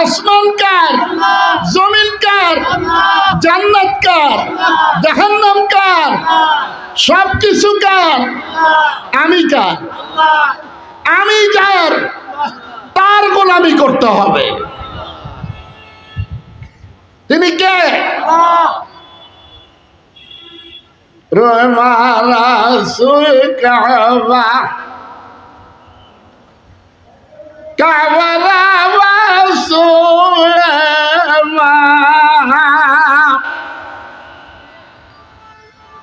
আসমান কার, জমিন কার, জান্নাত কার, জাহান্নাম কার, সবকিছু কার? আমি কার? আমি যার, তার গোলামি করতে হবে। তিনি কে? রাসূল কাবা, কাবা রাসূল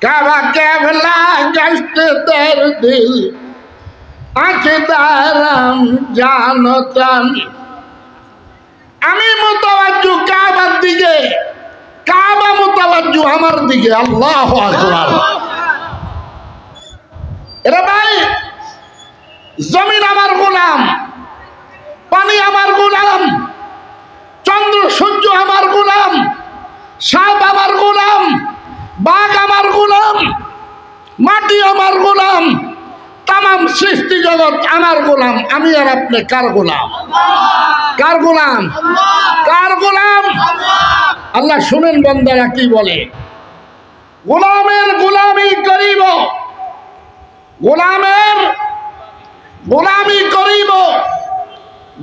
কাবা কেবলা গश्त در দিল আছে দারাম জানতাম। আমি মুতাওয়াজ্জু কাবার দিকে, কাবা মুতাওয়াজ্জু আমার দিকে। আল্লাহু আকবার। এরা ভাই, জমিন আমার গোলাম, পানি আমার গোলাম, চন্দ্র সূর্য আমার গোলাম, সাপ আমার গোলাম, বাঘ আমার গোলাম, মাটি আমার গোলাম, তামাম সৃষ্টি জগৎ আমার গোলাম। আমি আর আপনি কার গোলাম? কার গোলাম? কার গোলাম? আল্লাহ শুনেন বান্দারা কি বলে, গোলামের গোলামি করিব, গোলামের গোলামি করিব,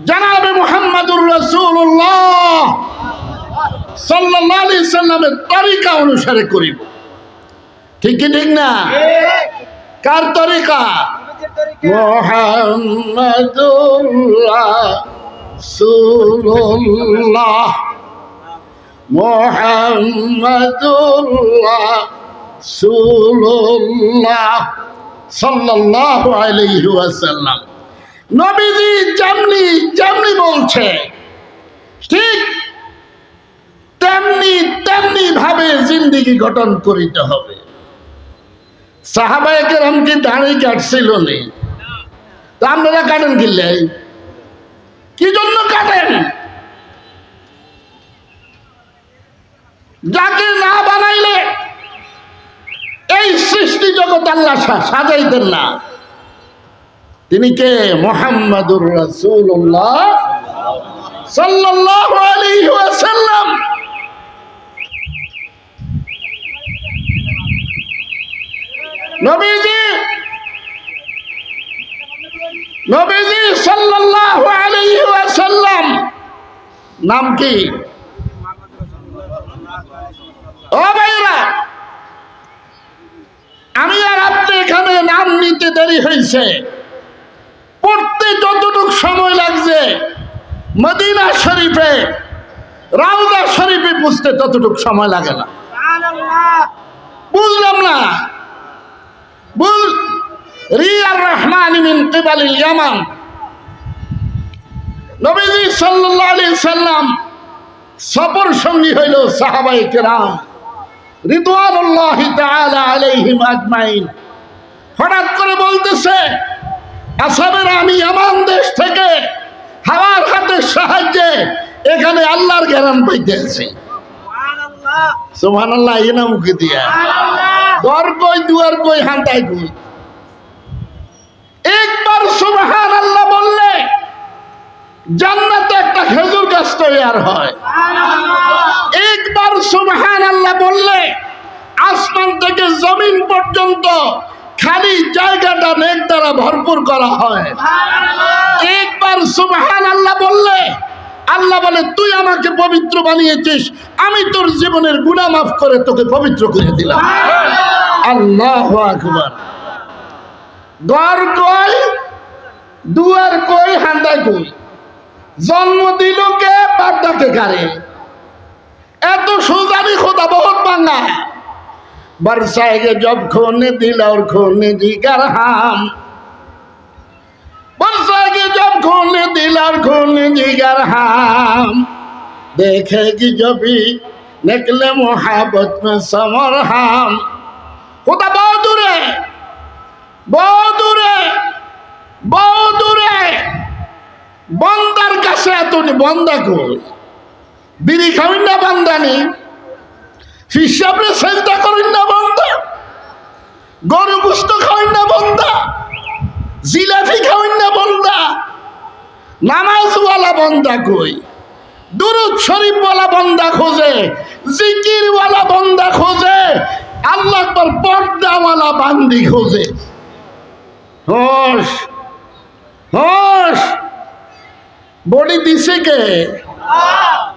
জনাবে মুহাম্মদুর রাসূলুল্লাহ সাল্লাল্লাহু আলাইহি সাল্লামের তরিকা অনুসারে করিব। ঠিক কি ঠিক না? কার তরিকা? মুহাম্মদুর রাসূলুল্লাহ, মুহাম্মদুর রাসূলুল্লাহ সাল্লাল্লাহু আলাইহি ওয়াসাল্লাম। নবীজি যেমনি যেমনি বলছে ঠিক তেমনি তেমনি ভাবে জিন্দেগি গঠন করিতে হবে। সাহাবায়ে কেরাম কি দাড়ি কাটছিল নি? তা আপনারা কাটেন কিনলে? কি জন্য কাটেন? যাকে না বানাইলে এই সৃষ্টি জগৎ আল্লাহ সাজাইতেন না। তিনি কে? মুহাম্মদুর রাসূলুল্লাহ সাল্লাল্লাহু আলাইহি ওয়াসাল্লাম। নবীজি সাল্লাল্লাহু আলাইহি ওয়াসাল্লাম নাম কি? ও ভাইরা, আমি আর আপনি এখানে নাম নিতে দেরি হয়েছে, পড়তে যতটুকু সময় লাগছে মদিনা শরীফে রাউদা শরীফে বুঝতে ততটুকু সময় লাগে না। বুঝলাম না? রিয়ার রহমান মিন কিবালিল ইয়ামান। নবীজি সাল্লাল্লাহু আলাইহি সাল্লাম সফর সঙ্গী হইল সাহাবায়ে কেরাম রিদওয়ানুল্লাহি তাআলা আলাইহিম আজমাইন। হঠাৎ করে বলতেছে, আসহাবেরা, আমি ইয়ামান দেশ থেকে হাওয়ার হাতের সাহায্যে এখানে আল্লাহর ঘেরান পাইতেছি। সুবহানাল্লাহ। এই নাম মুখে দিয়া দর কই দুয়ার কই হান্তাই কই। একবার সুবহানাল্লাহ বললে জান্নাতে একটা খেজুর গাছ তৈয়ার হয়। একবার সুবহানাল্লাহ বললে আসমান থেকে জমিন পর্যন্ত খালি জায়গাটা নেক দ্বারা ভরপুর করা হয়। একবার সুবহানাল্লাহ বললে আল্লাহ বলে, তুই আমাকে পবিত্র বানিয়েছিস, আমি তোর জীবনের গুনাহ মাফ করে তোকে পবিত্র করে দিলাম। আল্লাহু আকবার। ঘর কই, দুয়ার কই, হান্দাই কই। জন্ম দিল কে, বাপদাকে কারে? এত সুজানি খোদা বহুত বাঙ্গা। बरसाएगे जब खोने दिल और खोने जिगर हम, बरसाएगे जब खोने दिल और खोने जिगर हम, देखेगी जो भी निकले मोहब्बत में समर हम। खुदा बहुत दूर है, बहुत दूर है, बहुत दूर है। बंदर কাছে এতনি বন্দা কই? বিড়ি খাওয়াই না বান্দা নেই, হিসাবে চিন্তা করেন না বন্ধা, গরু গোশত খাওয়েন না বন্ধা, জিলাপি খাওয়েন না বন্ধা, নামাজওয়ালা বন্ধা কই? দুরূদ শরীফওয়ালা বান্দা খোঁজে, জিকিরওয়ালা বান্দা খোঁজে, আল্লাহ আকবার পর্দাওয়ালা বান্দি খোঁজে। হোশ হোশ, বডি দিছে কে?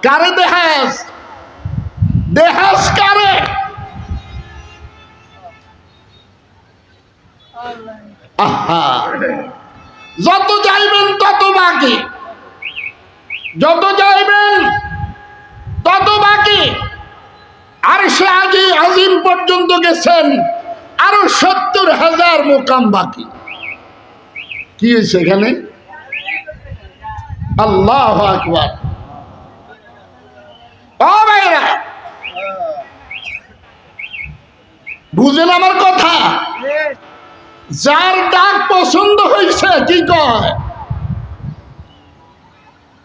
কারে দেহাস? দেহাস কারে? আহা, যত যাইবেন তত বাকি, যত যাইবেন তত বাকি। আর সে আগে আজিম পর্যন্ত গেছেন, আরো 70,000 মুকাম বাকি। কি হয়েছে এখানে? আল্লাহু আকবার। ও ভাইরা, বুঝেন আমার কথা? যার ডাক পছন্দ হয়েছে কি কয়?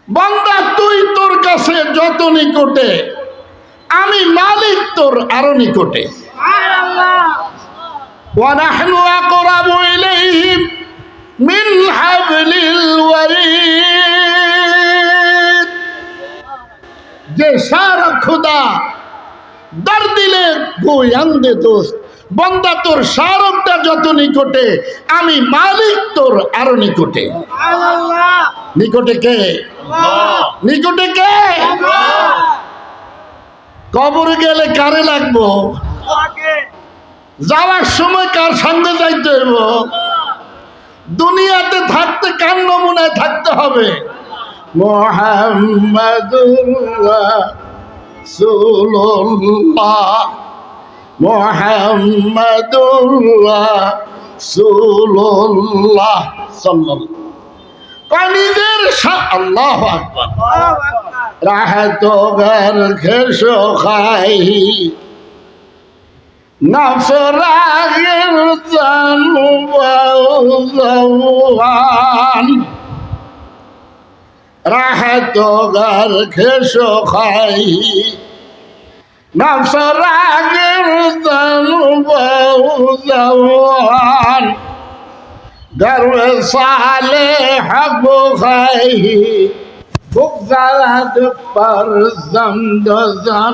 বান্দা তুই তোর কাছে যত নিকটে, আমি মালিক তোর আরো নিকটে। ওয়া নাহনু আকরাবু ইলাইহি মিন হাবলিল ওয়ারিদ। যে সারা খুদা দর দিলে গোই আন্দে দোস্ত, বন্দা তোর সারবটা যত নিকটে, আমি মালিক তোর আরো নিকটে। নিকটে কে? নিকটে কে? কবর গেলে কারে লাগবো? যাওয়ার সময় কার সঙ্গে যাইতে হইব? দুনিয়াতে থাকতে কার নমুনায় থাকতে হবে? মুহাম্মাদুর রাসূলুল্লাহ, মুহাম্মাদুর রাসূলুল্লাহ সাল্লাল্লাহু নিজের। আল্লাহু আকবার। রাহাত গর খেসো খাই, নফস রাগের জানবান। রাহাত গর খেসো খাই, নফস রাগের জানবান। গর্বে সালে হব খাই, বুকজারাত পর জমদজান।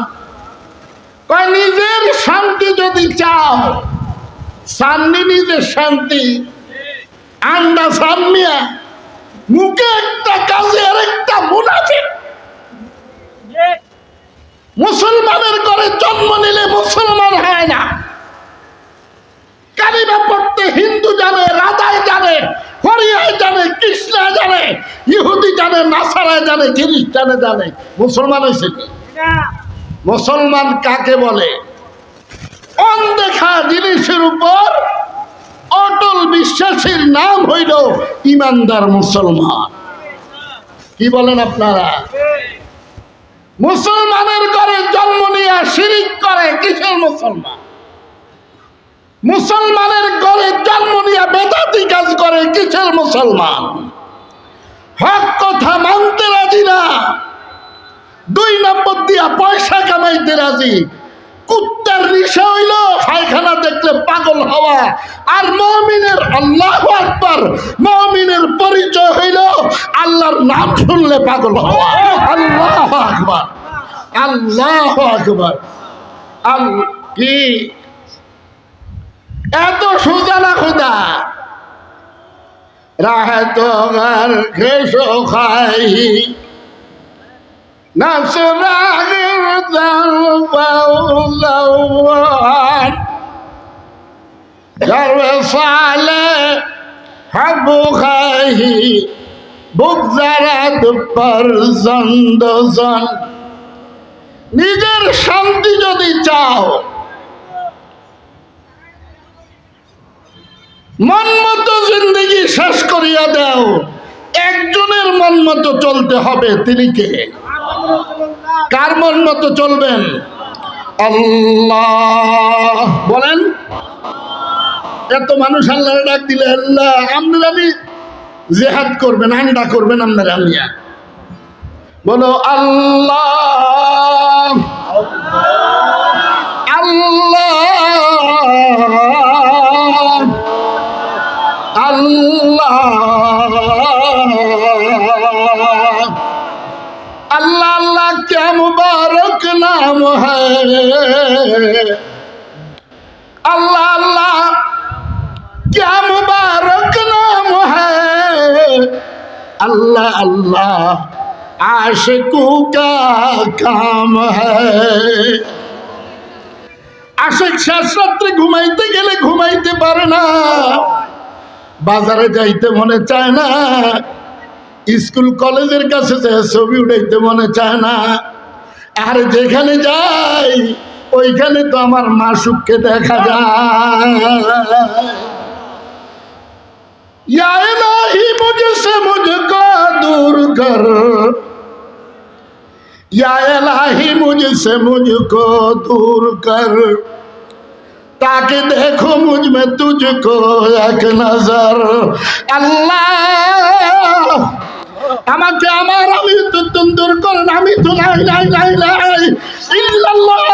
কয় নিজের শান্তি যদি চাও, সান্নি নিজের শান্তি আন্ডা সান্নিয়া, মুখে একটা কাজে আরেকটা মুনাফিক। মুসলমানের ঘরে জন্ম নিলে মুসলমান হয় না। কালিমা পড়তে হিন্দু জানে, রাধায় জানে, হরিয়ায় জানে, কৃষ্ণায় জানে, ইহুদি জানে, নাসারায় জানে, খ্রিস্টানে জানে, মুসলমান হয়েছে কি? মুসলমান কাকে বলে? অনদেখা জিনিসের উপর অটল বিশ্বাসের নাম হইল ইমানদার মুসলমান। কি বলেন আপনারা? মুসলমানের ঘরে জন্ম নিয়ে শিরিক করে, কিসের মুসলমান? মুসলমানের ঘরে জন্ম নিয়ে বেদাতি কাজ করে, কিসের মুসলমান? হক কথা মানতে রাজি না, 2 নম্বর দিয়া পয়সা কামাইতে রাজি। কুত্তার নেশা হইল পায়খানা দেখলে পাগল হওয়া, আর মুমিনের আল্লাহু আকবার, মুমিনের পরিচয় হইল আল্লাহর নাম শুনলে পাগল হওয়া। আল্লাহু আকবার, আল্লাহু আকবার। কি এত সোজা না খুদা? রাহাত গর খেসো খাই, নফস রাগের জানবান। গর্বে সালে হব খাই, বুকজারাত পর জমদজান। নিজের শান্তি যদি চাও, মন মতো জিন্দগি শেষ করিয়া দাও, একজনের মন মতো চলতে হবে। তিনি কে? কার মন মতো চলবেন? আল্লাহ বলেন। এত মানুষ আল্লাহ ডাক দিলে আল্লাহ, আপনারা জিহাদ করবেন, আন্ডা করবেন, আপনারা আমিয়া বলো আল্লাহ আল্লাহ আল্লাহ আল্লাহ क्या मुबारक नाम है, अल्लाह अल्लाह क्या मुबारक नाम है, अल्लाह अल्लाह आशिकों का काम है। আশিক শেষ রাত্রে ঘুমাইতে গেলে ঘুমাইতে পারে না, বাজারে যাইতে মনে চায় না, স্কুল কলেজের কাছে যে ছবি উঠাইতে মনে চায় না, আর যেখানে যাই ওইখানে তো আমার মাসুককে দেখা যায়। या इलाही मुझसे मुझको दूर कर, या इलाही मुझसे मुझको दूर कर, ताकि देखो मुझ में तुझको एक नजर। अल्लाह আমাকে আমার আমি তো দূর করেন, আমি তো লাই লাই লাই লাই ইল্লাল্লাহ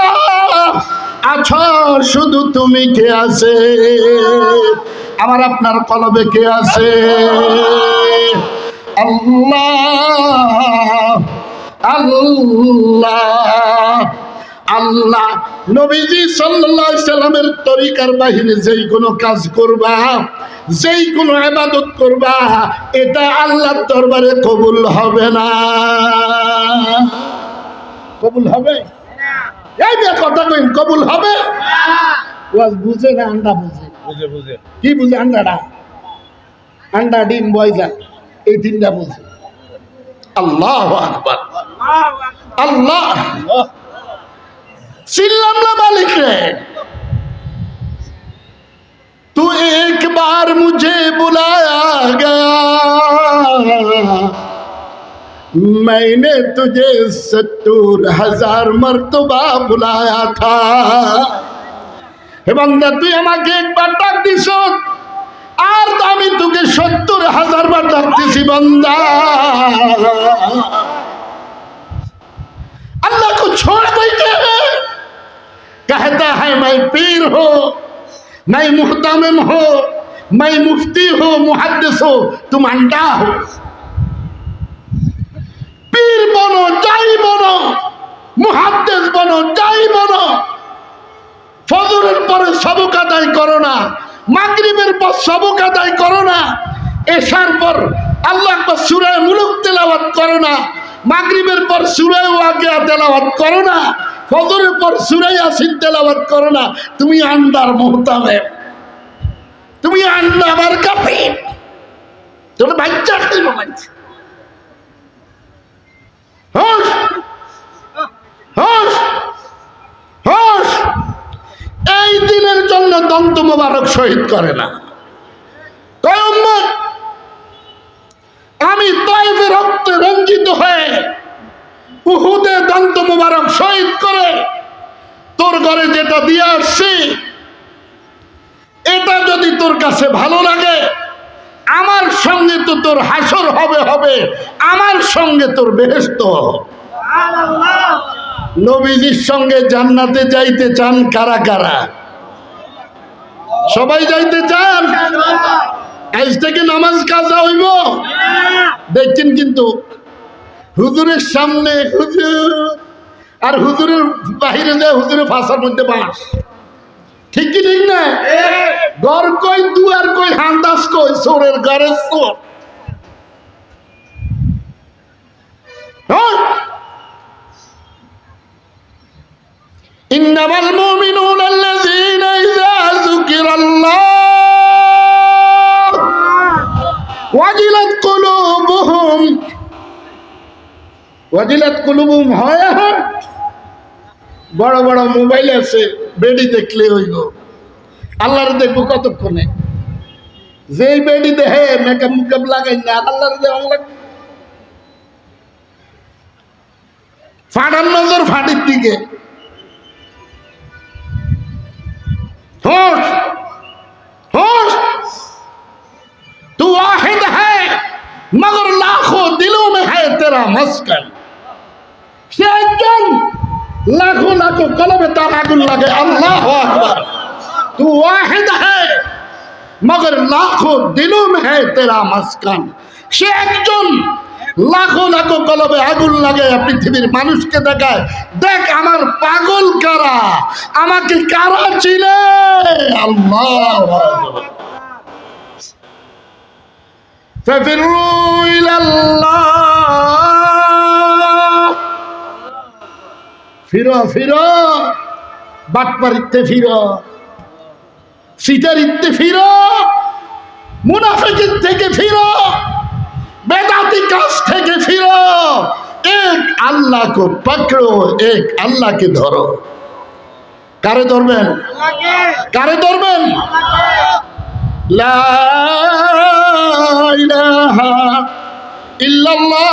আছো, শুধু তুমি কে আছে, আমার আপনার কলবে কে আছে? আল্লাহ আল্লাহ আল্লাহ। নবীজি সাল্লাল্লাহু আলাইহি সাল্লামের তরিকার বাহিরে যেই কোনো কাজ করবা, যেই কোনো ইবাদত করবা, এটা আল্লাহর দরবারে কবুল হবে না। কবুল হবে? এই যে কথা কইন, কবুল হবে? ওয়াজ বুঝে না, আন্ডা বুঝে? বুঝে বুঝে। কি বুঝে? আন্ডাটা, আন্ডা ডিম বয়জা, এই তিনটা বুঝে। আল্লাহু আকবার, আল্লাহ। चिल्लाम ना मालिक रे, तू एक बार मुझे बुलाया गया, मैंने तुझे 70,000 मर्तबा बुलाया था। हे बंदा তুই আমাকে একবার ডাক দিছ, আর আমি তোকে 70,000 বার ডাকতেছি बंदा। अल्लाह को छोड़ बैठे हैं, कहता है मैं पीर हो, मैं मुहतमिम हो, मैं मुफ्ती हो, मुहद्दिस हो, तुम अंडा हो। पीर बनो, जाई बनो, मुहद्दिस बनो, जाई बनो, ফজরের পরে সবক আদায় করো না, মাগরিবের পর সবক আদায় করো না, এশার পর আল্লাহ আকবার সূরা মুলক তেলাওয়াত করো না, মাগরিবের পর সূরা ওয়াকিয়া তেলাওয়াত করো না, ফজরের পর সূরা ইয়াসিন তেলাওয়াত করো না, তুমি আন্ডার মুহতামিম, তুমি আন্ডা আমার কাফির, তুমি বাচ্চা কি মানছ? হোশ হোশ হোশ। এই দিনের জন্য দন্ত মোবারক শহীদ করে না। কয়ম্মত আমি তায়েফে রক্তে রঞ্জিত হয়ে উহুদে দন্ত মোবারক শহীদ করে তোর ঘরে যেটা দিয়ে আসছি, এটা যদি তোর কাছে ভালো লাগে, আমার সঙ্গে তো তোর হাসর হবে হবে, আমার সঙ্গে তোর বেহেশত হবে। নবীজির সঙ্গে জান্নাতে যাইতে চান কারা কারা? সবাই যাইতে চান? আজ থেকে নামাজ কাজা হইব দেখছেন, কিন্তু হুজুরের সামনে হুজুর, আর হুজুরের বাহিরে যায় হুজুরের ফাঁসার মধ্যে বাঁশ। ঠিক কি ঠিক না? ঘর কই, দুয়ার কই, হান্দাস কই, চোরের ঘরে চোর। ইন্নামাল মুমিনুনা আল্লাযীনা ইযা যুকিরাল্লাহ ওয়াজিলাত কুলুবুহুম, ওয়াজিলাত কুলুবুহুম হয়। এখন বড় বড় মোবাইল আছে, বেডি দেখলে হইল, আল্লাহর দেখবো কতক্ষণে? যেই বেডি দেখে মেকআপ মুকআপ লাগাই না, আল্লাহর দেওয়া লাগবে। ফাটার নজর ফাটির দিকে। होश होश, तू वाहिद है मगर लाखों दिलों में है तेरा मस्कन। সে একজন, লাখো লাখো কলবে তার আগুন লাগে। আল্লাহু আকবার। तू वाहिद है मगर लाखों दिलों में है तेरा मस्कन। সে একজন, লাখো লাখো কলবে আগুন লাগে পৃথিবীর মানুষকে দেখায়, দেখ আমার পাগল কারা, আমাকে কারা চিনে। আল্লাহ ففروا إلى الله ফিরো ফিরো, বাটপারিতে ফিরো, সিটারিতে ফিরো, মুনাফিকের থেকে ফিরো, বেদাতি কাজ থেকে ফিরো, এক আল্লাহ কো পকড়ো, এক আল্লাহকে ধরো। কারে ধরবেন? কারে ধরবেন? লা ইলাহা ইল্লাল্লাহ।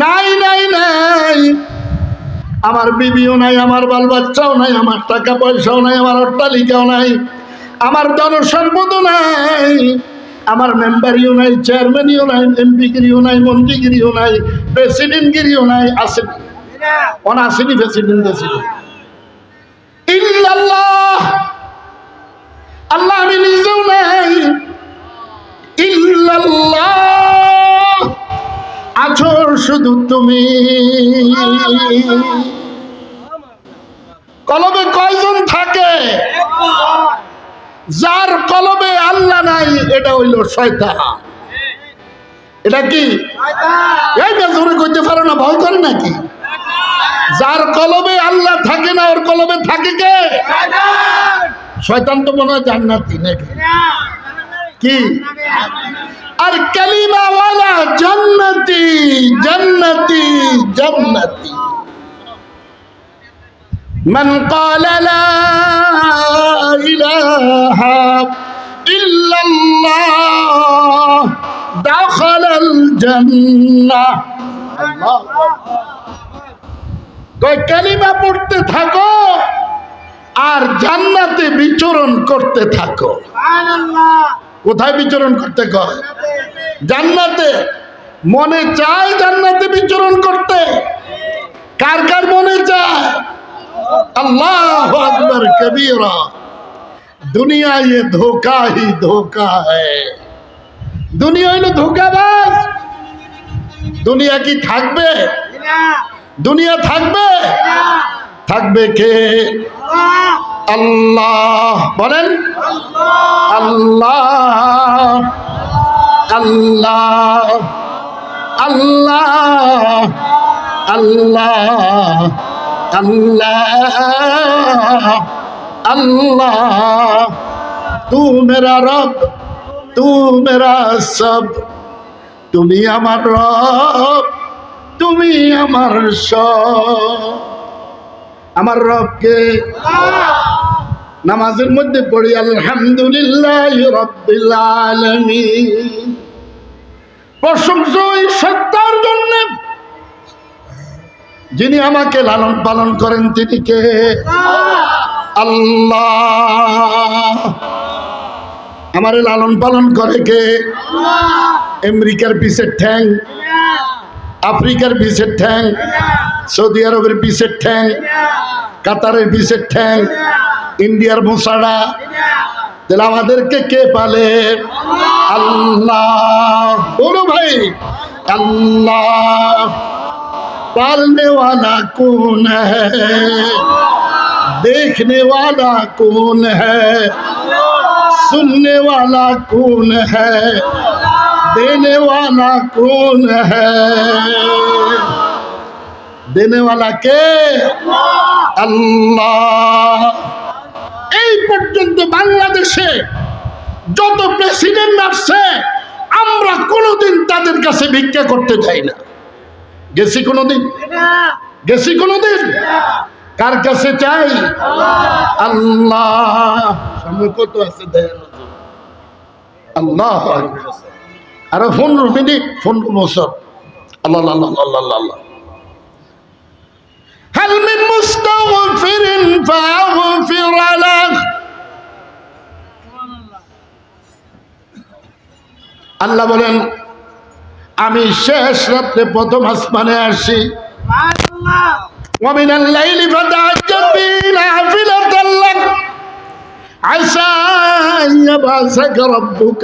নাই নাই নাই, আমার বিবিও নাই, আমার বাল বাচ্চাও নাই, আমার টাকা পয়সাও নাই, আমার অট্টালিকাও নাই, আমার ধন সম্পদও নাই, আমার মেম্বারিও নাই, চেয়ারম্যানও নাই, এমপিগিরিও নাই, মন্ত্রীগিরিও নাই, প্রেসিডেন্টগিরিও নাই। আছে অনাসিনি প্রেসিডেন্ট ছিল ইল্লাল্লাহ। আল্লাহ আমি নিজেও নাই, ইল্লাল্লাহ আছো শুধু তুমি। কলবে কয়জন থাকে? যার কলবে আল্লাহ নাই এটা হইল শয়তান। এটা কি? এই জোরে কইতে পারো না, ভয় করে নাকি? যার কলবে আল্লাহ থাকে না ওর কলবে থাকে কে? শয়তান তো মনে হয় জান্নাতি নাকি? কি? আর কালিমাওয়ালা জান্নাতি জান্নাতি জান্নাতি। মান ক্বালা লা ইলাহা ইল্লাল্লাহ দাখালাল জান্নাহ। আল্লাহ কই কালিমা পড়তে থাকো আর জান্নাতে বিচরণ করতে থাকো। সুবহানাল্লাহ। কোথায় বিচরণ করতে কয়? জান্নাতে। মনে চায় জান্নাতে বিচরণ করতে? কার কার মনে চায়? अल्लाह अकबर कबीरा। दुनिया ये धोखा ही धोखा है। दुनिया হলো ধোঁকাবাজ। দুনিয়া কি থাকবে? দুনিয়া থাকবে? থাকবে কে? আল্লাহ। বলেন আল্লাহ আল্লাহ আল্লাহ আল্লাহ अल्लाह अल्लाह। तू मेरा रब, तू मेरा सब, তুমি আমার রব, তুমি আমার সব। আমার রবকে নামাজের মধ্যে পড়ি আলহামদুলিল্লাহি রাব্বিল আলামিন। প্রশংসা ওই সত্তার জন্য যিনি আমাকে লালন পালন করেন। তিনি কে? আল্লাহ। আমারে লালন পালন করে কে? আমেরিকার পিছের ঠ্যাং, আফ্রিকার পিছের ঠ্যাং, সৌদি আরবের পিছের ঠ্যাং, কাতারের পিছের ঠ্যাং, ইন্ডিয়ার মোসাড়া। তাহলে আমাদেরকে কে পালে? আল্লাহ। বলো ভাই আল্লাহ। पालने वाला कौन है? देखने वाला कौन है? सुनने वाला कौन है? देने वाला कौन है? देने वाला के? আল্লাহ। এই পর্যন্ত বাংলাদেশে যত প্রেসিডেন্ট আসছে আমরা কোনোদিন তাদের কাছে ভিক্ষা করতে যাই না। গেছি কোনোদিন? গেছি কোনোদিন? কার কাছে চাই? আল্লাহ। সময় কত আছে? আল্লাহ। আরো 15 মিনিট, 15 বছর। আল্লাহ আল্লাহ আল্লাহ আল্লাহ। هل من مستغفر فأغفر له। আল্লাহ বলেন আমি শেষ রাত্রে প্রথম আসমানে আসি। ومن الليل فتهجد به نافلة لك عسى أن يبعثك ربك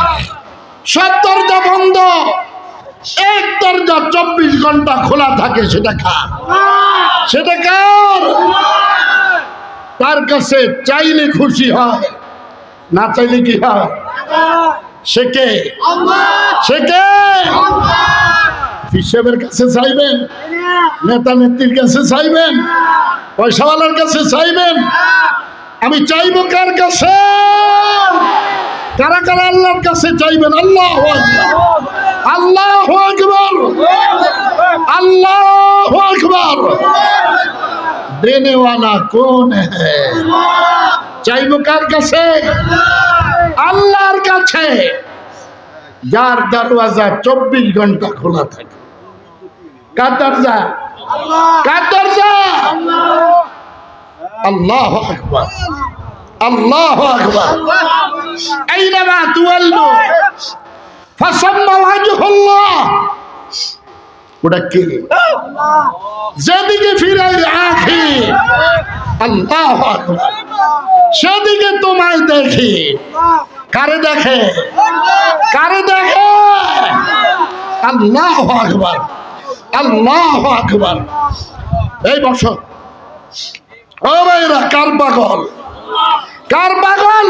সব দরজা বন্ধ, এক দরজা 24 ঘন্টা খোলা থাকে, সেটা কার? সেটা কার? তার কাছে চাইলে খুশি হয়, না চাইলে কি হয়? সে কে? সে কে? হিসেবের কাছে চাইবেন, নেতা নেত্রীর কাছে চাইবেন, পয়সাওয়ালার কাছে চাইবেন? আমি চাইবো কার কাছে? কারা কারা আল্লাহর কাছে চাইবেন? আল্লাহু আকবার, আল্লাহু আকবার, আল্লাহু আকবার। দেনে ওয়ালা কোন হ্যায়? চাইবো কার কাছে? আল্লাহর কাছে, যার দরওয়াজা 24 ঘন্টা খোলা থাকে। কার দরজা? কার দরজা? আল্লাহু আকবার, আল্লাহু আকবার। আইনামা তুওয়াল্লু ফাসাম্মা ওয়াজহুল্লাহ। ওটা কে? যেদিকে ফিরাই রাখি আল্লাহু আকবার, সেদিকে তোমায় দেখি। কারে দেখে? কারে দেখে? আল্লাহু আকবার, আল্লাহু আকবার। এই বছর ও ভাইরা, কার পাগল? কার পাগল?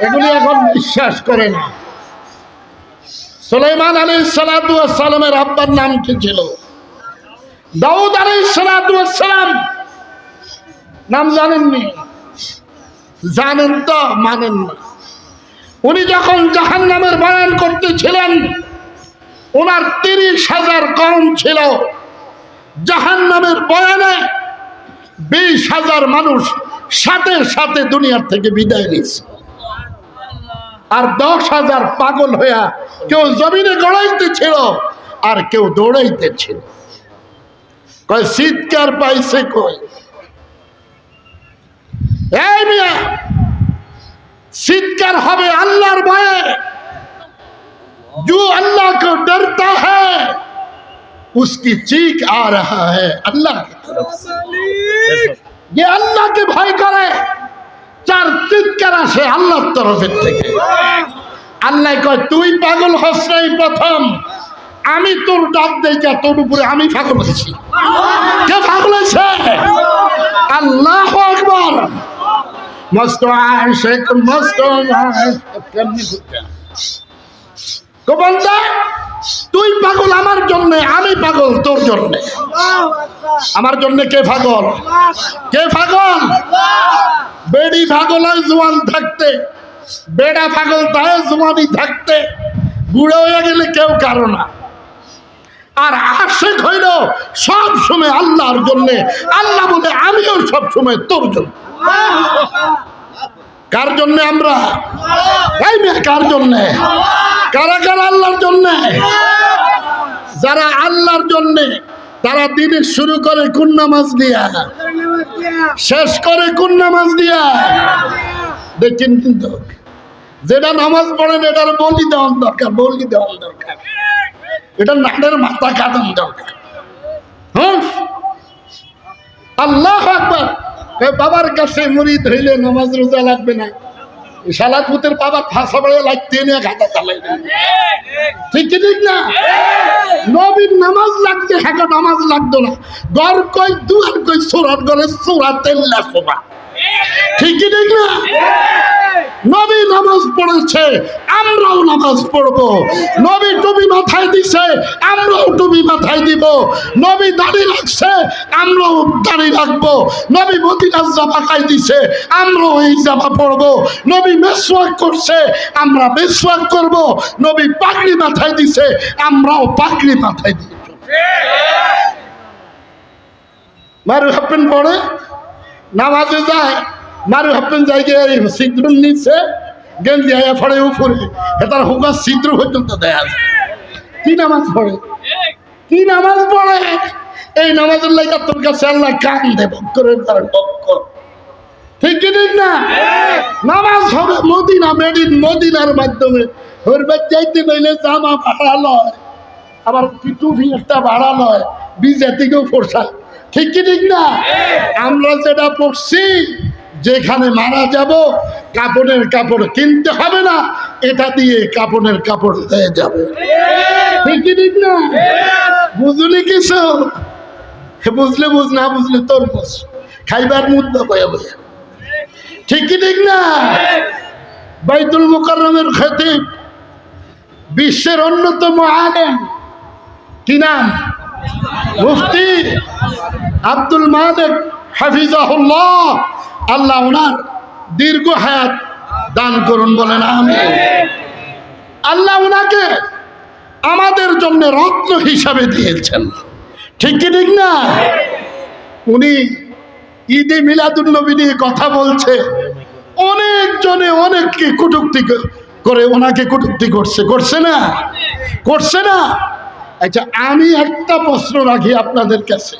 এগুলি এখন বিশ্বাস করে না। সুলাইমান আলাইহিস সালাতু ওয়াস সালামের আব্বার নাম কি ছিল? দাউদ আলাইহিস সালাতু ওয়াস সালাম। নাম জানেননি? জানেন তো, মানেন না। উনি যখন জাহান্নামের বয়ান করতেছিলেন, ওনার 30,000 কওম ছিল। জাহান্নামের বয়ানে 20,000 মানুষ সাথে সাথে দুনিয়ার থেকে বিদায় নিয়েছে, আর 10,000 পাগল হইয়া কেউ জমিনে গড়াইতেছিল আর কেউ দৌড়াইতেছিল। কয় চিৎকার পাইছে কই? এই মিয়া, চিৎকার হবে আল্লাহর ভয়ে। जो अल्लाह को डरता है उसकी चीख आ रहा है अल्लाह की तरफ से। ये अल्लाह के भय करे, चार চিৎকার আসে আল্লাহর তরফের থেকে। আল্লাহ কয় তুই পাগল হস নাই প্রথম, আমি তোর ডাক দেইকা তোর উপরে আমি পাগল হয়েছি। কে পাগল হয়েছে? আল্লাহু আকবার। মস্ত আশিক, মস্ত আশিক। কেমনি বুঝা গো বান্দা, তুই পাগল আমার জন্য, আমি পাগল তোর জন্য। আমার জন্য কে পাগল? কে পাগল? বেড়ি পাগল হয় জোয়ান থাকতে, বেড়া পাগল তাই জোয়ানি থাকতে, বুড়ো হয়ে গেলে কেউ কারো না। আর আশিক হইল সব সময় আল্লাহর জন্য। আল্লাহ বলে আমিও সব সময় তোর জন্য। কার জন্য আমরা? এই মেয়ে, কার জন্য? কারা কারা আল্লাহর জন্য? যারা আল্লাহর জন্য, তারা দিনে শুরু করে কোন নামাজ দিয়া, শেষ করে কোন নামাজ দিয়া? দেখছেন কিন্তু, যেটা নামাজ পড়েন এটার বলি দেওয়ান দরকার, বলি দেওয়ান দরকার, এটা নাটের মাথা কাটান দরকার। হ্যাঁ, আল্লাহু আকবার। বাবার কাছে মুরিদ হইলে নামাজ রোজা লাগবে না। সালাতুতের বাবা ফাঁসা বেড়ে লাগতে নিয়ে ঘাটা চালাই, ঠিক কি ঠিক না? নবীর নামাজ লাগছে, হ্যাঁ নামাজ লাগতো না। ঘর কই দুয়ার কই, সোরার ঘরে সোরা তেল্লা সোরা, ঠিক কি ঠিক না? নবী নামাজ পড়েছে, আমরাও নামাজ পড়বো। নবী টুপি মাথায় দিছে, আমরাও টুপি মাথায় দিব। নবী দাড়ি রাখছে, আমরাও দাড়ি রাখবো। নবী মদিনার জামা খাই দিছে, আমরাও এই জামা পড়বো। নবী মেসওয়াক করছে, আমরা মেসওয়াক করবো। নবী পাগড়ি মাথায় দিছে, আমরাও পাগড়ি মাথায় দিব। মারু হাফেন পড়ে, নামাজে যায়, মারু হাফেন যাই গিয়ে ছিদ্র নিচ্ছে, গেঞ্জি আয়া পড়ে উপরে, এটার হুকা ছিদ্র পর্যন্ত দেয়া যায়। কি নামাজ পড়ে? কি নামাজ পড়ে? এই নামাজের লাইগা তোর কাছে আল্লাহ কান দেব করে বক্কর, ঠিক কি ঠিক না? নামাজ হবে মদিনা, মেড ইন মদিনার মাধ্যমে। হরবার যাইতে নইলে জামা ভাড়া লয়, আবার টুপি একটা ভাড়া লয়, বিজে থেকেও পোশাক, ঠিক কি ঠিক না? আমরা যেটা পড়ছি, যেখানে মারা যাব কাপড়ের কাপড় কিনতে হবে না, এটা দিয়ে কাপড়ের কাপড় হয়ে যাবে। ঠিক কি ঠিক না? বুঝলি কিছু? বুঝলে বুঝ, না বুঝলে তোর বুঝ, খাইবার মুদ্রা বয়া বয়া। ঠিক কি ঠিক না? বাইতুল মুকাররমের খতিব, বিশ্বের অন্যতম আলেম, কি নাম? মুফতি আব্দুল মালিক হাফিজাহুল্লাহ, আল্লাহ ওনার দীর্ঘ হায়াত দান করুন, বলেন আমিন। আল্লাহ ওনাকে আমাদের জন্য রত্ন হিসাবে দিয়েছেন। ঠিক কি ঠিক না? উনি ঈদে মিলাদুন নবী নিয়ে কথা বলছে, অনেকজনে অনেককে কটূক্তি করে ওনাকে কটূক্তি করছে, করছে না? করছে না? আচ্ছা, আমি একটা প্রশ্ন রাখি আপনাদের কাছে,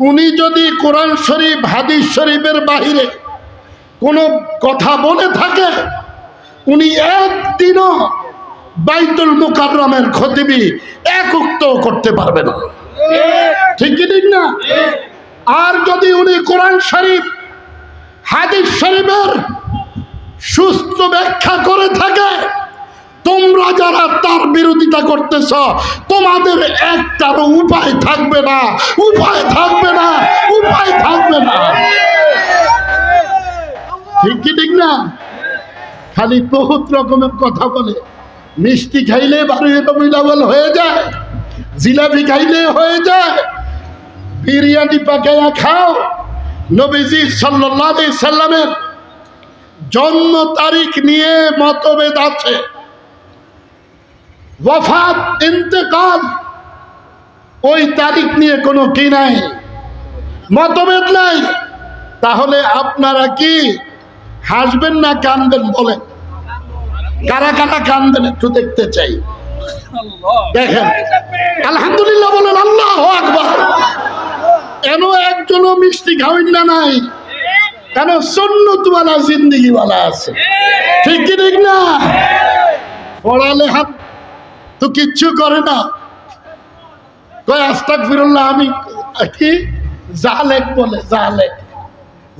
উনি যদি কোরআন শরীফ হাদিস শরীফের বাহিরে কোনো কথা বলে থাকে, উনি একদিনও বাইতুল মুকাররমের খতিবি এক উক্তও করতে পারবে না। ঠিক কি ঠিক না? আর যদি উনি কোরআন শরীফ হাদিস শরীফের সুস্থ ব্যাখ্যা করে থাকে, তোমরা যারা তার বিরোধিতা করতেছ, তোমাদের একটারও উপায় থাকবে না, উপায় থাকবে না, উপায় থাকবে না। ঠিক কি ঠিক না? খালি বহুত রকমের কথা বলে, মিষ্টি খাইলে বারোটা হয়ে যায়, জিলাপি খাইলে হয়ে যায়, বিরিয়ানি পাকাইয়া খাও। নবীজি সাল্লাল্লাহু আলাইহি সাল্লামের জন্ম তারিখ নিয়ে মতভেদ আছে, ওয়াফাত ইন্তেকাল ওই তারিখ নিয়ে কোনো কি নাই, মতভেদ নাই। তাহলে আপনারা কি হাসবেন না কাঁদবেন বলেন? কারা কারা কাঁদবেন একটু দেখতে চাই। দেখেন, আলহামদুলিল্লাহ বলেন, আল্লাহু আকবার। কেন একজনও মিষ্টি খাওয়েন না? নাই, কেন? সুন্নতওয়ালা জিন্দেগিওয়ালা আছে। ঠিক কি ঠিক না? পড়ালেখা তো কিচ্ছু করে না, কয় আস্তাগফিরুল্লাহ। আমি কি জালেক বলে? জালেক,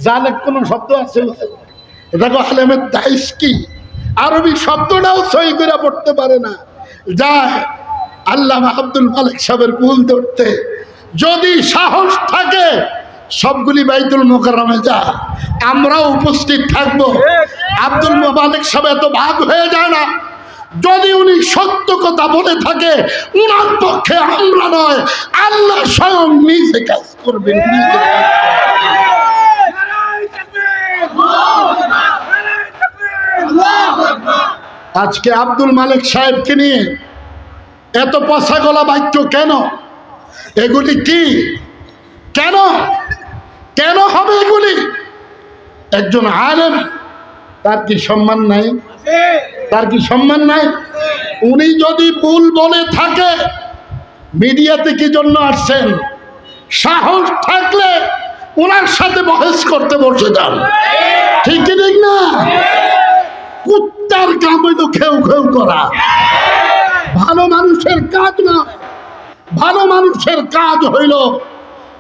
জালেক কোন শব্দ আছে? দেখো আলেমের দাইস কি, আরবি শব্দটাও সহি করে পড়তে পারে না। যায় আল্লামা আব্দুল মালিক সাহেবের ভুল ধরতে। যদি সাহস থাকে সবগুলি বাইতুল মুকাররমে যা, আমরাও উপস্থিত থাকবো। আব্দুল মালিক সাহেব এত ভাগ হয়ে যায় না। যদি উনি সত্য কথা বলে থাকে, উনার পক্ষে আমরা নয়, আল্লাহ স্বয়ং নিজে কাজ করবেন, নিজে। আজকে আব্দুল মালিক সাহেবকে নিয়ে এত পচা গলা বাক্য কেন? এগুলি কি? কেন কেন হবে এগুলি? একজন আলেম, তার কি সম্মান নাই? তার কি সম্মান নাই? উনি যদি ভুল বলে থাকে, মিডিয়াতে কি জন্য আসছেন? সাহস থাকলে ওনার সাথে বহস করতে বসে যান। ঠিক কি ঠিক না? কুত্তার কাম হইল খেউ খেউ করা, ভালো মানুষের কাজ না। ভালো মানুষের কাজ হইল,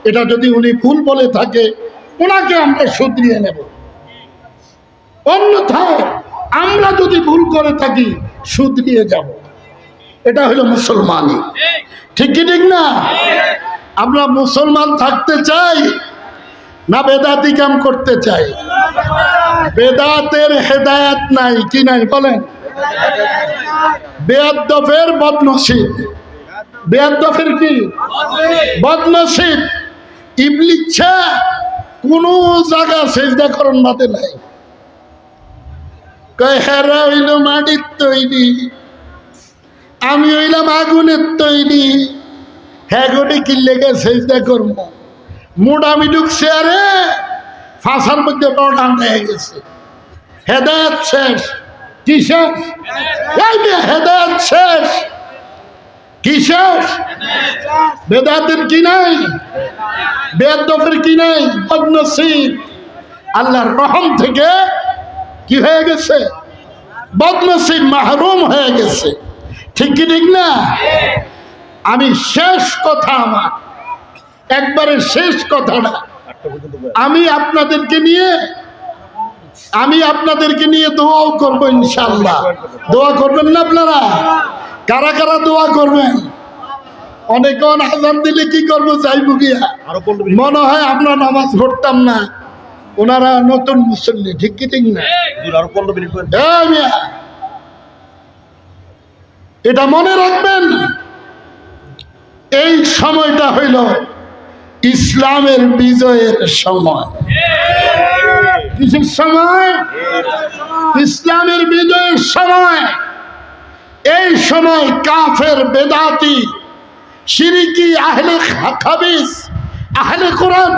এটা যদি উনি ভুল বলে থাকে, ওনাকে আমরা শুধরিয়ে নেব। অন্যথায় আমরা যদি ভুল করে থাকি, শুধরিয়ে যাব। এটা হইল মুসলমানি। ঠিক কি ঠিক না? আমরা মুসলমান থাকতে চাই না বেদাতি কাম করতে চাই? বেদাতের হেদায়েত নাই, কি নাই বলেন? বেয়াদবের বদনসিব। বেয়াদবের কি? বদনসিব। ইবলিচ্ছা কোন জায়গা সেজদা করন বাদে নাই। কয় হেরা হইল মাটির তৈরি, আমি হইলাম আগুনের তৈরি, হ্যাঁ গোটে কি লেগে সেজদা করবো? মোটামি ঢুকছে, আরে ফাঁসার মধ্যে রড হয়ে গেছে। হেদায়েত শেষ। কি শেষ? হেদায়েত শেষ। কি শেষ? বেদাতের কি নাই? বেয়াদবের কি নাই? বদনসিব। আল্লাহর রহম থেকে কি হয়ে গেছে? বদনসিব, মাহরুম হয়ে গেছে। ঠিক কি ঠিক না? আমি শেষ কথা, আমার একবারে শেষ কথাটা, আমি আপনাদেরকে নিয়ে আমি আপনাদেরকে নিয়ে দোয়াও করবো ইনশাআল্লাহ। দোয়া করবেন না আপনারা? কারা কারা দোয়া করবেন? অনেকক্ষণ আজান দিলে কি করবো, যাইব গিয়া। মনে হয় আমরা নামাজ পড়তাম না, ওনারা নতুন মুসল্লি, ঠিক কি ঠিক না? এটা মনে রাখবেন, এই সময়টা হইল ইসলামের বিজয়ের সময়। কিসের সময়? ইসলামের বিজয়ের সময়। এই সময় কাফের, বেদাতি, শিরিকি, আহলে হাদিস, আহলে কোরআন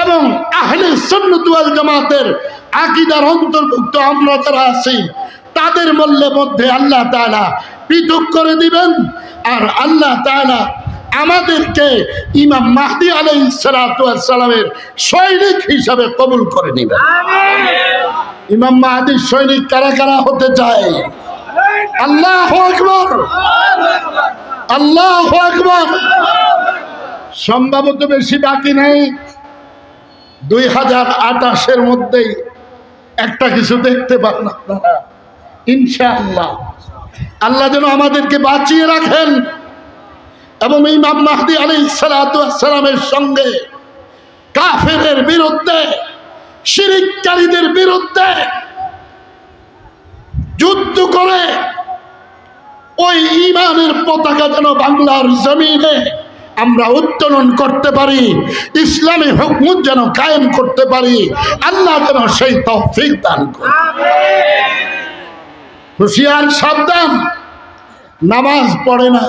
এবং আহলে সুন্নাত ওয়াল জামাতের আকীদার অন্তর্ভুক্ত আমরা যারা আছি, তাদের মধ্যে আল্লাহ তাআলা পৃথক করে দিবেন। আর আল্লাহ তাআলা আমাদেরকে ইমাম মাহদী আলাইহিস সালাতু ওয়াস সালামের সৈনিক হিসাবে কবুল করে নেবেন। ইমাম মাহদীর সৈনিক কারা কারা হতে চায়? আল্লাহু আকবার, আল্লাহু আকবার। সম্ভবত বেশি বাকি নাই, 2028-এর মধ্যেই একটা কিছু দেখতে পারেন আপনারা ইনশাআল্লাহ। আল্লাহ যেন আমাদেরকে বাঁচিয়ে রাখেন এবং ইমাম মাহদী আলাইহিস সালাতু ওয়াস সালামের সঙ্গে কাফেরের বিরুদ্ধে, শিরককারীদের বিরুদ্ধে যুদ্ধ করে ওই ঈমানের পতাকা যেন বাংলার জমিনে আমরা উত্তোলন করতে পারি, ইসলামী হুকুমত যেন কায়েম করতে পারি। আল্লাহ যেন সেই তৌফিক দান করেন। হুঁশিয়ার, সাবধান। নামাজ পড়ে না,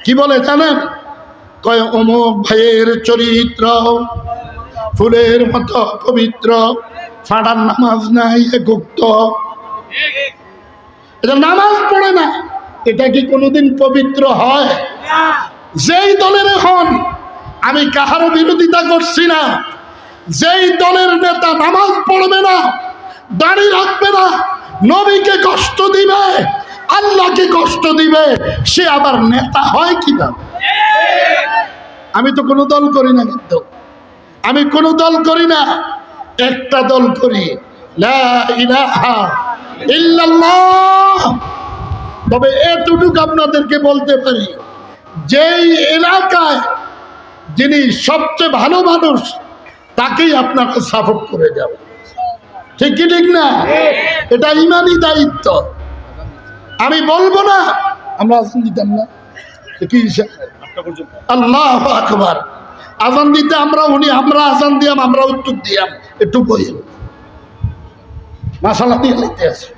কি বলে জানেন? কয় অমুক ভাইয়ের চরিত্র ফুলের মতো পবিত্র, ফাড়ার নামাজ নাই, গুপ্ত। এটা নামাজ পড়ে না, এটা কি কোনোদিন পবিত্র হয়? যেই দলের হন, আমি কাহারও বিরোধিতা করছি না, যেই দলের নেতা নামাজ পড়বে না, দাড়ি রাখবে না, নবীকে কষ্ট দিবে, আল্লাহকে কষ্ট দিবে, সে আবার নেতা হয় কিভাবে? আমি তো কোনো দল করি না, কিন্তু আমি কোনো দল করি না, একটা দল করি, লা ইলাহা ইল্লাল্লাহ। তবে এতটুকু আপনাদেরকে বলতে পারি, যেই এলাকায় যিনি সবচেয়ে ভালো মানুষ, তাকেই আপনারা সাপোর্ট করে যাবেন, ঠিক কি ঠিক না? এটা ইমানি দায়িত্ব। আমি বলবো না আমরা আজান দিতাম না, কি আল্লাহু আকবার, আজান দিতে আমরা আজান দিয়াম, আমরা উত্তর দিয়াম, একটু বইয়েন মাসালা দিয়ে লিখতে আছে।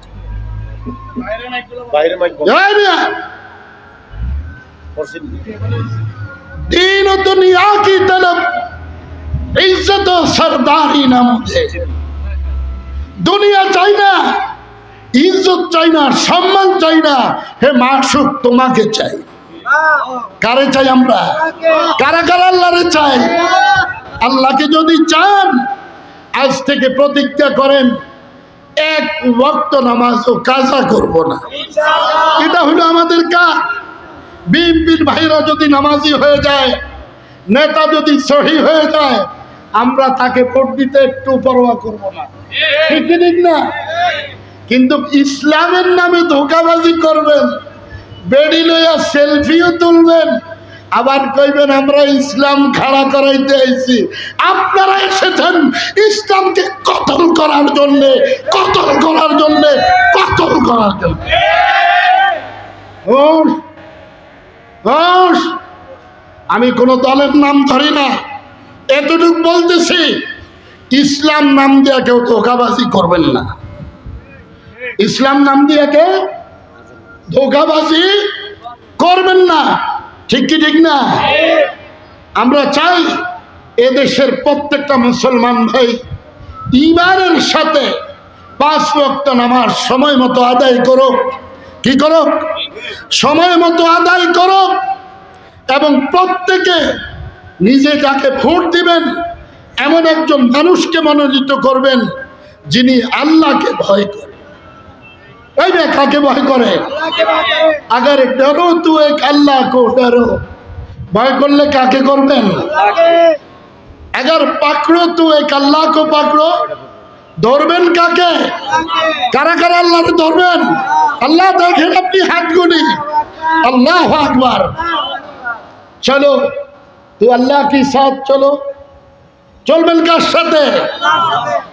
दीन दुनिया की तलब इज्जत और सरदारी ना मुझे। दुनिया চাই না, ইজ্জত চাই না, সম্মান চাই না, হে মাশুক তোমাকে চাই। কারে চাই আমরা? কারা কারা আল্লাহরে চাই? আল্লাহকে যদি চান, আজ থেকে প্রতিজ্ঞা করেন, এক ওয়াক্ত নামাজও কাজা করব না। এটা হলো আমাদের কাজ। বিএনপির ভাইরা যদি নামাজি হয়ে যায়, নেতা যদি সহি হয়ে যায়, আমরা তাকে ভোট দিতে একটু পরোয়া করব না, ঠিক ঠিক না? কিন্তু ইসলামের নামে ধোঁকাবাজি করবেন, বেড়ি লইয়া সেলফিও তুলবেন, আবার কইবেন আমরা ইসলাম খাড়া করাইতে আইছি। আপনারা এসেছেন ইসলামকে কতল করার জন্য, কতল করার জন্য, কতল করার জন্য। আমি কোন দলের নাম ধরি না, এতটুকু বলতেছি, ইসলাম নাম দিয়ে কেউ ধোঁকাবাজি করবেন না। ইসলাম নাম দিয়ে কেউ ধোঁকাবাজি করবেন না, ঠিক কি ঠিক না? আমরা চাই এদেশের প্রত্যেকটা মুসলমান ভাই ঈমানের সাথে 5 ওয়াক্ত নামাজ সময় মতো আদায় করো। কি করো? সময় মতো আদায় করো। এবং প্রত্যেকে নিজে যাকে ভোট দিবেন, এমন একজন মানুষকে মনোনীত করবেন যিনি আল্লাহকে ভয় করে। এই না, কাকে ভয় করে? अगर डरो तो एक अल्लाह को डरो। ভয় করলে কাকে করবেন? अगर पकड़ो तो एक अल्लाह को पकड़ो। ধরবেন কাকে? কারা কারা আল্লাহকে ধরবেন? আল্লাহ দেখেন, আপনি হাত গুনি। আল্লাহু আকবার। চলো তো আল্লাহ কি সাথ, চলো। চলবেন কার সাথে?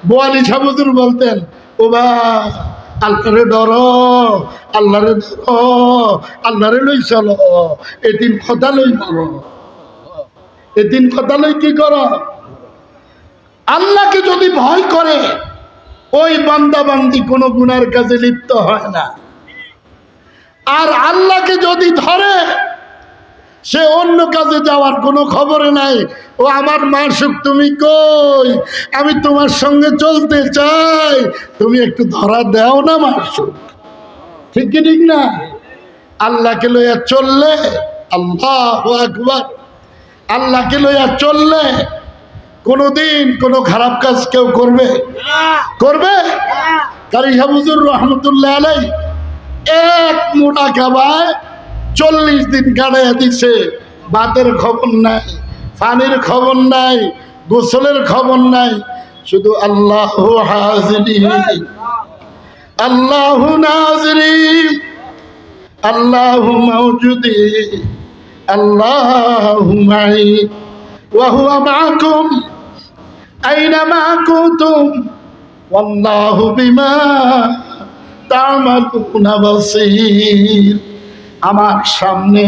বোয়ালি শাহ হুজুর বলতেন, ও বা আল্লাহরে ডরো, আল্লাহরে ধরো, আল্লাহরে লই চলো, এই তিন কথা লই করো, এই তিন কথা লই কি করো? আল্লাহকে যদি ভয় করে ওই বান্দা বান্দি কোনো গুনার কাজে লিপ্ত হয় না। আর আল্লাহকে যদি ধরে সে অন্য কাজে যাওয়ার কোনো খবরে নাই। ও আমার মাসুক, তুমি কই? আমি তোমার সঙ্গে চলতে চাই, তুমি একটু ধরা দাও না মাসুক। ঠিক কি ঠিক না? আল্লাহকে লইয়া চললে, আল্লাহু আকবার, আল্লাহকে লইয়া চললে কোনোদিন কোনো খারাপ কাজ কেউ করবে? করবে? কারি শাহ হুজুর রহমতুল্লাহ আলাই এক মোটা খাবায় 40 দিন কাটাইয়া দিছে। ভাতের খবর নাই, পানির খবর নাই, গোসলের খবর নাই, শুধু আল্লাহু হাজিরি, আল্লাহু নাজরি, আল্লাহু মাওজুদি, আল্লাহু মাই ওয়া হুয়া মাআকুম আইনামা কুনতুম ওয়াল্লাহু বিমা তা'মালুনা বাসীর। আমার সামনে,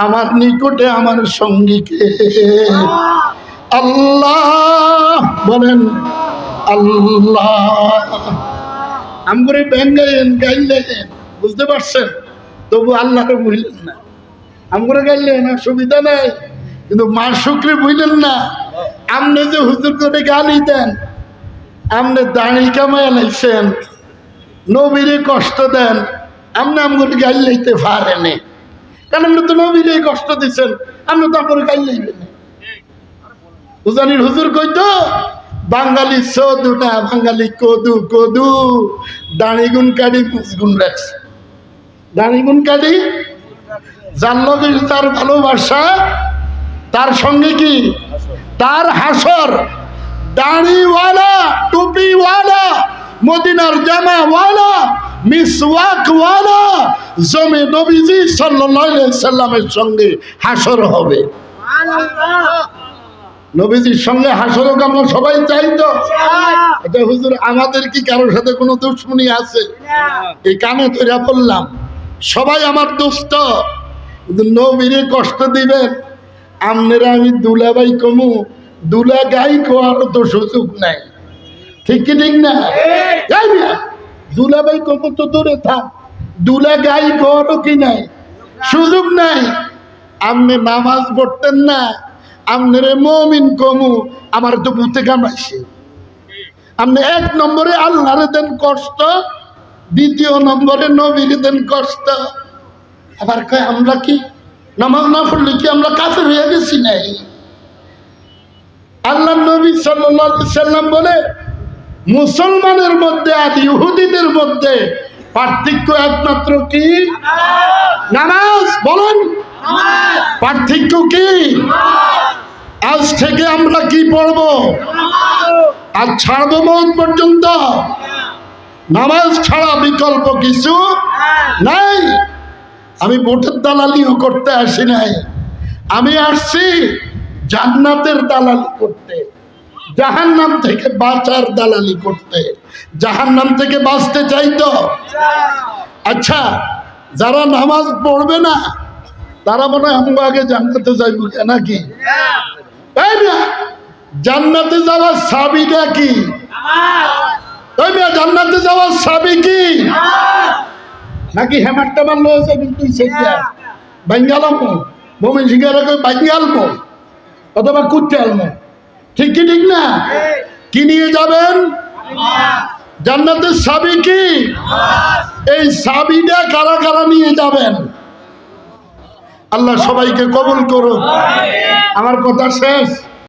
আমার নিকটে, আমার সঙ্গীকে আল্লাহ বলেন। আল্লাহ আমগরে ব্যাঙ্গাইলেন, গাইলেন, বুঝতে পারছেন? তবু আল্লাহরে বুঝলেন না। আমগরে গাইলেন, অসুবিধা নাই, কিন্তু মাসুকরে বুঝলেন না। আমনে যে হুজুর করে গালি দেন, আমনে দাড়ি কামাইয়া লাইছেন, নবীরে কষ্ট দেন, আপনি আমগরে গাইল লাইতে পারেনি। কারণ আপনি তো নবীরে কষ্ট দিচ্ছেন, আপনি তো আমগরে গাইল লাইবেন। উজানির হুজুর কইতো, বাঙালি সদু না, বাঙালি কদু কদু, দাড়ি গুণ কাটি মুসগুন রাখছে। দাড়ি গুণ কাটি, যার লগে তার ভালোবাসা, তার সঙ্গে কি তার হাসর। দাড়িওয়ালা, টুপিওয়ালা, মদিনার জামাওয়ালা, মিসওয়াকওয়ালা জমে নবীজি সাল্লাল্লাহু আলাইহি সাল্লামের সঙ্গে হাসর হবে। নবীজির সঙ্গে হাসর হোক, আমরা সবাই চাই তো। এটা হুজুর, আমাদের কি কারোর সাথে কোনো দুশ্মনী আছে? এই কানে ধরে বললাম, সবাই আমার দোস্ত, কিন্তু নবীরে কষ্ট দিবেন। আমনেরা আমি দুলাভাই কমু, দুলা গাই কোয়ার তো সুযোগ নাই। ঠিক কি ঠিক না? দুলাভাই কমু তো দূরে থাক, দুলা গাই কোয়ারও কি নাই, সুযোগ নাই। আমনে নামাজ পড়তেন না, আমনেরে মুমিন কমু, আমার তো বুতে কামাইছে। আপনি 1 নম্বরে আল্লাহরে দেন কষ্ট, 2 নম্বরে নবীরে দেন কষ্ট। আবার কয় আমরা কি নামাজ না পড়লে কি আমরা কাফের হয়ে গেছি? নাই। আল্লাহ নবী সাল্লাল্লাহু আলাইহি সাল্লাম বলে, মুসলমানের মধ্যে আর ইহুদিদের মধ্যে পার্থক্য একমাত্র কি? নামাজ। বলেন, পার্থক্য কি? আজ থেকে আমরা কি পড়ব? আজ ছাড়বো মৌত পর্যন্ত। নামাজ ছাড়া বিকল্প কিছু নাই। আমি ভোটের দালালিও করতে আসি নাই, আমি আসছি জান্নাতের দালালি করতে, জাহান্নাম থেকে বাঁচার দালালি করতে। জাহান্নাম থেকে বাঁচতে চাই তো। আচ্ছা, যারা নামাজ পড়বে না তারা মনে হয় আমরা আগে জান্নাতে যাইব নাকি? জান্নাতে যাওয়ার চাবিটা কি? জান্নাতে যাওয়ার চাবি কি? নাকি হেমারটা মারলো কিন্তু বাঙ্গালামো মমিন সিংহের বাঙ্গালমো অথবা কুচ্ছে আলমো। ঠিক কি ঠিক না? কি নিয়ে যাবেন? জান্নাতের চাবি কি? এই চাবিটা কারা কারা নিয়ে যাবেন? আল্লাহ সবাইকে কবুল করুন। আমার কথা শেষ।